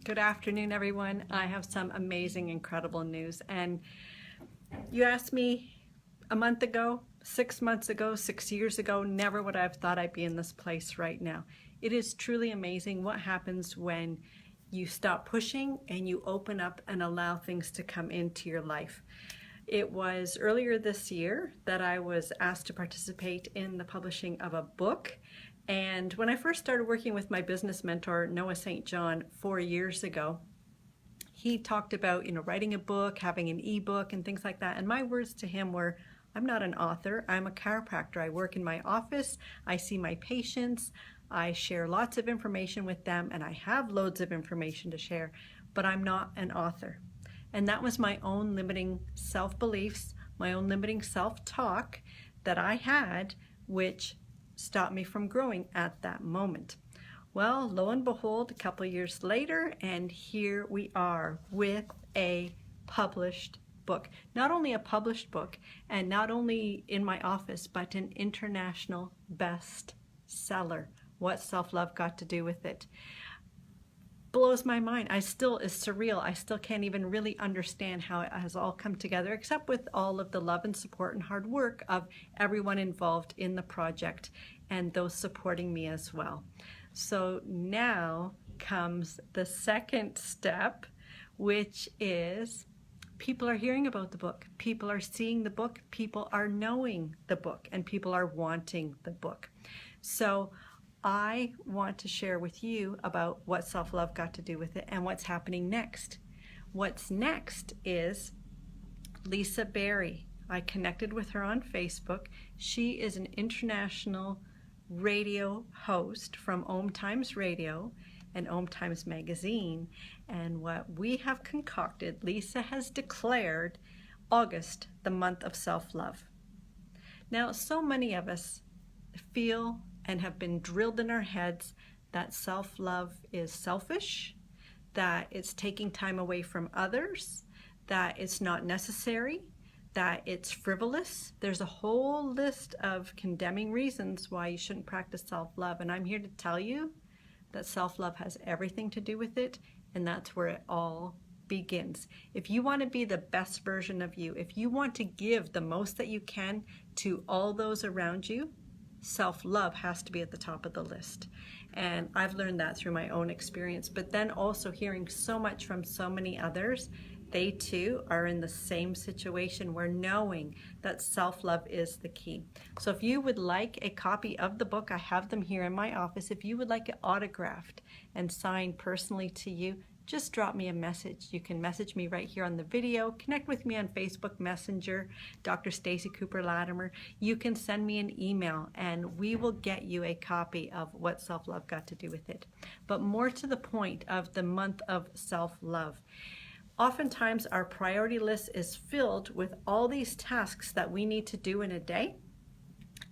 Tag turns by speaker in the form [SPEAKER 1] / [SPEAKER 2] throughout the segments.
[SPEAKER 1] Good afternoon, everyone. I have some amazing, incredible news. And you asked me a month ago, 6 months ago, 6 years ago, never would I have thought I'd be in this place right now. It is truly amazing what happens when you stop pushing and you open up and allow things to come into your life. It was earlier this year that I was asked to participate in the publishing of a book. And when I first started working with my business mentor, Noah St. John, 4 years ago, he talked about, writing a book, having an ebook and things like that. And my words to him were, I'm not an author, I'm a chiropractor. I work in my office, I see my patients, I share lots of information with them, and I have loads of information to share, but I'm not an author. And that was my own limiting self-beliefs, my own limiting self-talk that I had, which stopped me from growing at that moment. Well, lo and behold, a couple years later, and here we are with a published book. Not only a published book, and not only in my office, but an international bestseller. What self-love got to do with it? Blows my mind. It's surreal. I still can't even really understand how it has all come together, except with all of the love and support and hard work of everyone involved in the project and those supporting me as well. So now comes the second step, which is people are hearing about the book, people are seeing the book, people are knowing the book, and people are wanting the book. So I want to share with you about what self-love got to do with it and what's happening next. What's next is Lisa Berry. I connected with her on Facebook. She is an international radio host from Om Times Radio and Om Times Magazine. And what we have concocted, Lisa has declared August the month of self-love. Now, so many of us feel and have been drilled in our heads that self-love is selfish, that it's taking time away from others, that it's not necessary, that it's frivolous. There's a whole list of condemning reasons why you shouldn't practice self-love. And I'm here to tell you that self-love has everything to do with it, and that's where it all begins. If you want to be the best version of you, if you want to give the most that you can to all those around you, self-love has to be at the top of the list. And I've learned that through my own experience, but then also hearing so much from so many others. They too are in the same situation where knowing that self-love is the key. So if you would like a copy of the book, I have them here in my office. If you would like it autographed and signed personally to you, just drop me a message. You can message me right here on the video, connect with me on Facebook Messenger, Dr. Stacey Cooper Latimer. You can send me an email and we will get you a copy of What Self-Love Got to Do with It. But more to the point of the month of self-love. Oftentimes our priority list is filled with all these tasks that we need to do in a day.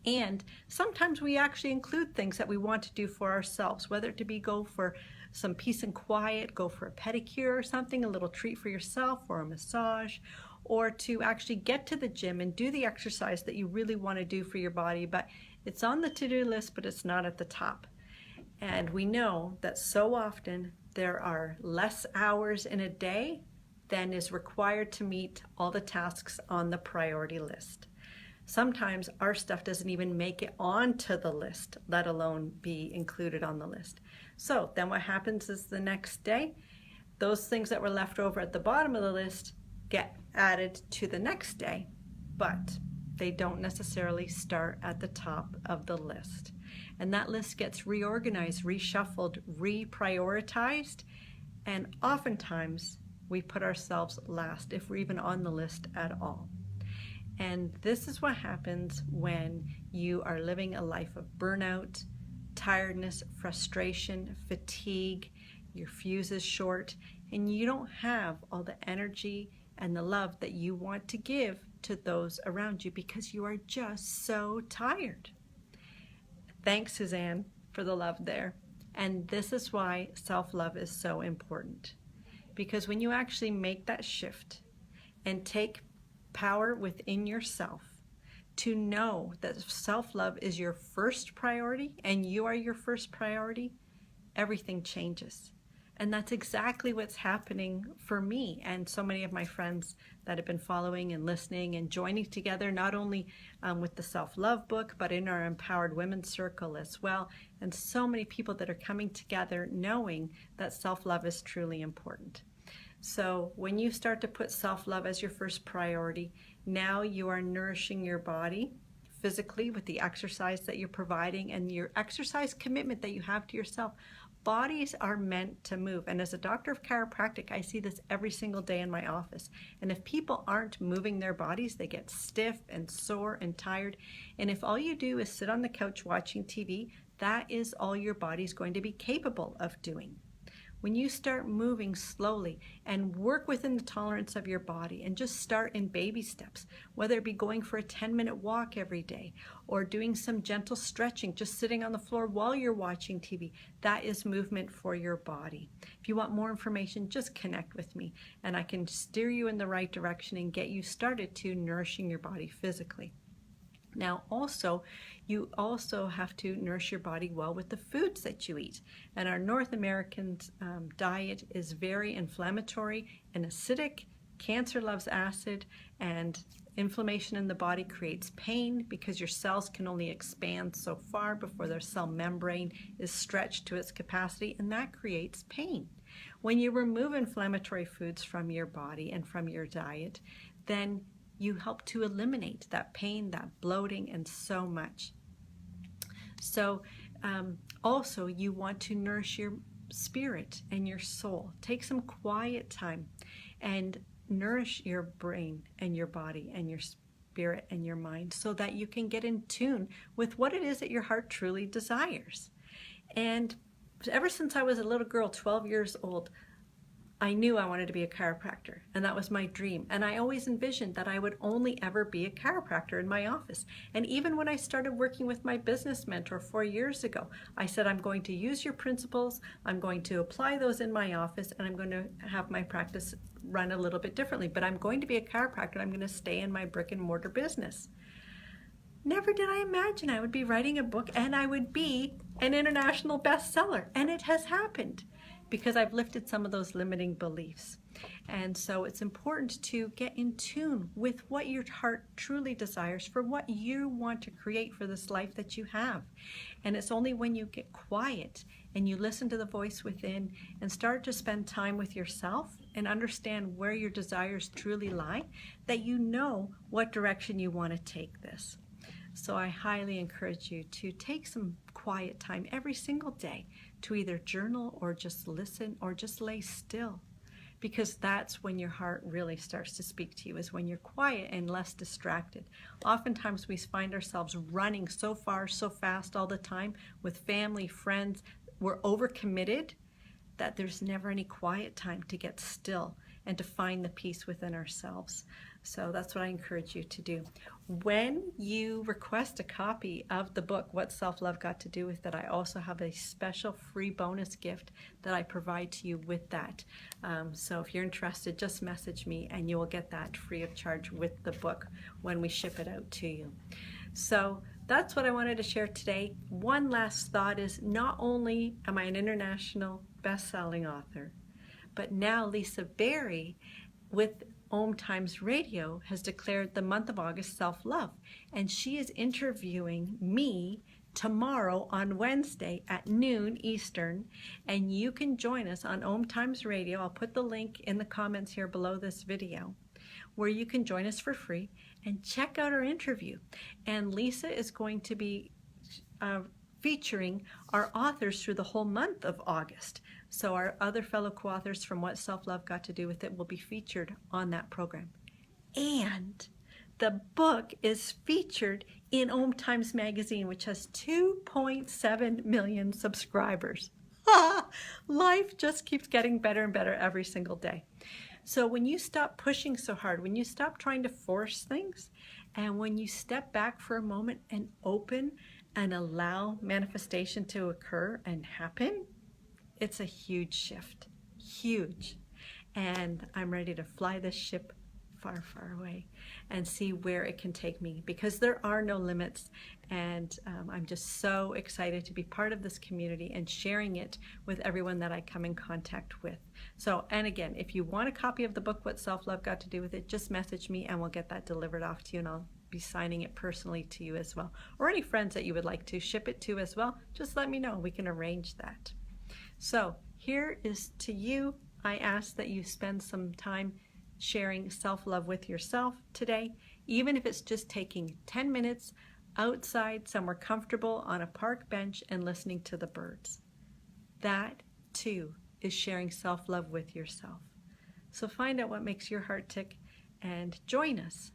[SPEAKER 1] And sometimes we actually include things that we want to do for ourselves, whether it to be go for some peace and quiet, go for a pedicure or something, a little treat for yourself, or a massage, or to actually get to the gym and do the exercise that you really want to do for your body, but it's on the to-do list, but it's not at the top. And we know that so often there are less hours in a day than is required to meet all the tasks on the priority list. Sometimes our stuff doesn't even make it onto the list, let alone be included on the list. So then what happens is the next day, those things that were left over at the bottom of the list get added to the next day, but they don't necessarily start at the top of the list. And that list gets reorganized, reshuffled, reprioritized, and oftentimes we put ourselves last if we're even on the list at all. And this is what happens when you are living a life of burnout, tiredness, frustration, fatigue, your fuse is short, and you don't have all the energy and the love that you want to give to those around you because you are just so tired. Thanks, Suzanne, for the love there. And this is why self-love is so important. Because when you actually make that shift and take power within yourself to know that self-love is your first priority and you are your first priority, everything changes. And that's exactly what's happening for me and so many of my friends that have been following and listening and joining together, not only with the self-love book, but in our Empowered Women's Circle as well. And so many people that are coming together knowing that self-love is truly important. So when you start to put self-love as your first priority, now you are nourishing your body physically with the exercise that you're providing and your exercise commitment that you have to yourself. Bodies are meant to move. And as a doctor of chiropractic, I see this every single day in my office. And if people aren't moving their bodies, they get stiff and sore and tired. And if all you do is sit on the couch watching TV, that is all your body's going to be capable of doing. When you start moving slowly and work within the tolerance of your body and just start in baby steps, whether it be going for a 10-minute walk every day or doing some gentle stretching, just sitting on the floor while you're watching TV, that is movement for your body. If you want more information, just connect with me and I can steer you in the right direction and get you started to nourishing your body physically. Now you also have to nourish your body well with the foods that you eat. And our North American diet is very inflammatory and acidic. Cancer loves acid, and inflammation in the body creates pain because your cells can only expand so far before their cell membrane is stretched to its capacity, and that creates pain. When you remove inflammatory foods from your body and from your diet, then you help to eliminate that pain, that bloating, and so much. So also you want to nourish your spirit and your soul. Take some quiet time and nourish your brain and your body and your spirit and your mind so that you can get in tune with what it is that your heart truly desires. And ever since I was a little girl, 12 years old, I knew I wanted to be a chiropractor, and that was my dream. And I always envisioned that I would only ever be a chiropractor in my office. And even when I started working with my business mentor 4 years ago, I said, I'm going to use your principles, I'm going to apply those in my office, and I'm going to have my practice run a little bit differently. But I'm going to be a chiropractor, I'm going to stay in my brick and mortar business. Never did I imagine I would be writing a book and I would be an international bestseller. And it has happened, because I've lifted some of those limiting beliefs. And so it's important to get in tune with what your heart truly desires for what you want to create for this life that you have. And it's only when you get quiet and you listen to the voice within and start to spend time with yourself and understand where your desires truly lie, that you know what direction you want to take this. So I highly encourage you to take some quiet time every single day to either journal or just listen or just lay still, because that's when your heart really starts to speak to you, is when you're quiet and less distracted. Oftentimes we find ourselves running so far, so fast all the time with family, friends. We're overcommitted that there's never any quiet time to get still and to find the peace within ourselves. So that's what I encourage you to do. When you request a copy of the book, What Self-Love Got to Do With It, I also have a special free bonus gift that I provide to you with that. So if you're interested, just message me and you will get that free of charge with the book when we ship it out to you. So that's what I wanted to share today. One last thought is, not only am I an international best-selling author, but now Lisa Berry with Om Times Radio has declared the month of August self-love, and she is interviewing me tomorrow on Wednesday at noon Eastern, and you can join us on Om Times Radio. I'll put the link in the comments here below this video, where you can join us for free and check out our interview. And Lisa is going to be featuring our authors through the whole month of August. So our other fellow co-authors from What Self-Love Got to Do With It will be featured on that program. And the book is featured in Om Times Magazine, which has 2.7 million subscribers. Life just keeps getting better and better every single day. So when you stop pushing so hard, when you stop trying to force things, and when you step back for a moment and open and allow manifestation to occur and happen, it's a huge shift, huge. And I'm ready to fly this ship far, far away and see where it can take me, because there are no limits. And I'm just so excited to be part of this community and sharing it with everyone that I come in contact with. So, and again, if you want a copy of the book, What Self-Love Got to Do with It, just message me and we'll get that delivered off to you, and I'll be signing it personally to you as well. Or any friends that you would like to ship it to as well, just let me know. We can arrange that. So here is to you. I ask that you spend some time sharing self-love with yourself today, even if it's just taking 10 minutes outside somewhere comfortable on a park bench and listening to the birds. That too is sharing self-love with yourself. So find out what makes your heart tick and join us.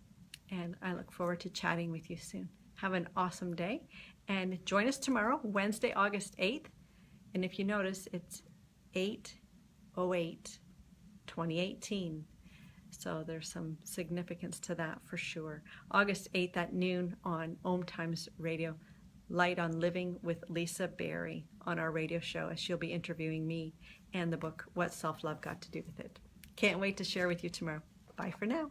[SPEAKER 1] And I look forward to chatting with you soon. Have an awesome day and join us tomorrow, Wednesday, August 8th. And if you notice, it's 8/08/2018. So there's some significance to that for sure. August 8th at noon on Om Times Radio, Light on Living with Lisa Berry on our radio show, as she'll be interviewing me and the book, What Self-Love Got to Do with It. Can't wait to share with you tomorrow. Bye for now.